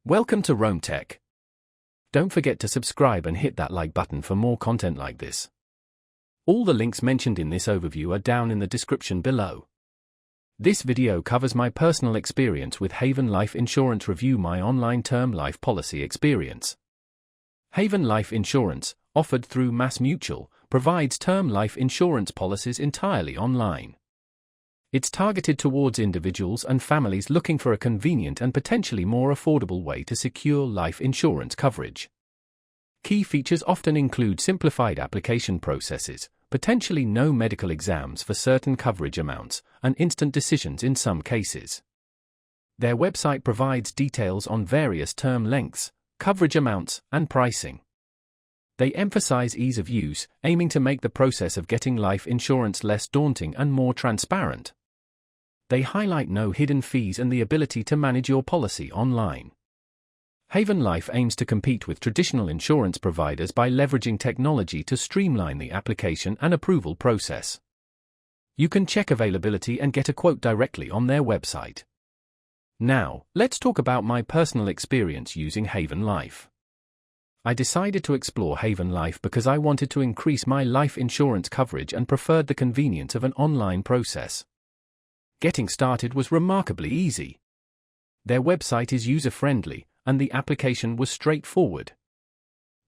Welcome to Rome Tech. Don't forget to subscribe and hit that like button for more content like this. All the links mentioned in this overview are down in the description below. This video covers my personal experience with Haven Life Insurance. Review my online term life policy experience. Haven Life Insurance, offered through MassMutual, provides term life insurance policies entirely online. It's targeted towards individuals and families looking for a convenient and potentially more affordable way to secure life insurance coverage. Key features often include simplified application processes, potentially no medical exams for certain coverage amounts, and instant decisions in some cases. Their website provides details on various term lengths, coverage amounts, and pricing. They emphasize ease of use, aiming to make the process of getting life insurance less daunting and more transparent. They highlight no hidden fees and the ability to manage your policy online. Haven Life aims to compete with traditional insurance providers by leveraging technology to streamline the application and approval process. You can check availability and get a quote directly on their website. Now, let's talk about my personal experience using Haven Life. I decided to explore Haven Life because I wanted to increase my life insurance coverage and preferred the convenience of an online process. Getting started was remarkably easy. Their website is user-friendly, and the application was straightforward.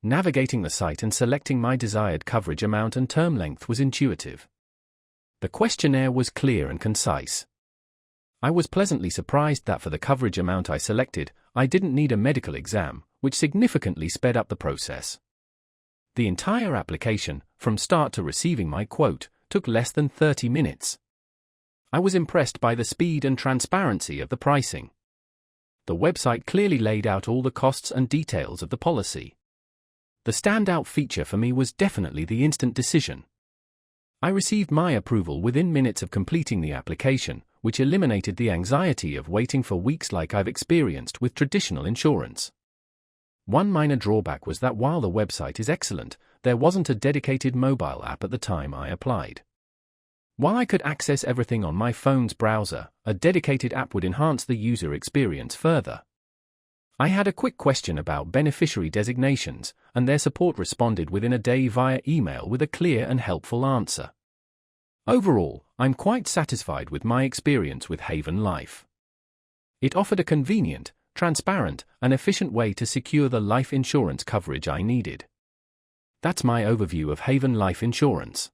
Navigating the site and selecting my desired coverage amount and term length was intuitive. The questionnaire was clear and concise. I was pleasantly surprised that for the coverage amount I selected, I didn't need a medical exam, which significantly sped up the process. The entire application, from start to receiving my quote, took less than 30 minutes. I was impressed by the speed and transparency of the pricing. The website clearly laid out all the costs and details of the policy. The standout feature for me was definitely the instant decision. I received my approval within minutes of completing the application, which eliminated the anxiety of waiting for weeks like I've experienced with traditional insurance. One minor drawback was that while the website is excellent, there wasn't a dedicated mobile app at the time I applied. While I could access everything on my phone's browser, a dedicated app would enhance the user experience further. I had a quick question about beneficiary designations, and their support responded within a day via email with a clear and helpful answer. Overall, I'm quite satisfied with my experience with Haven Life. It offered a convenient, transparent, and efficient way to secure the life insurance coverage I needed. That's my overview of Haven Life Insurance.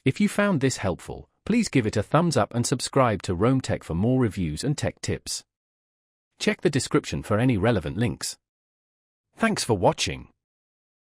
If you found this helpful, please give it a thumbs up and subscribe to Rome Tech for more reviews and tech tips. Check the description for any relevant links. Thanks for watching.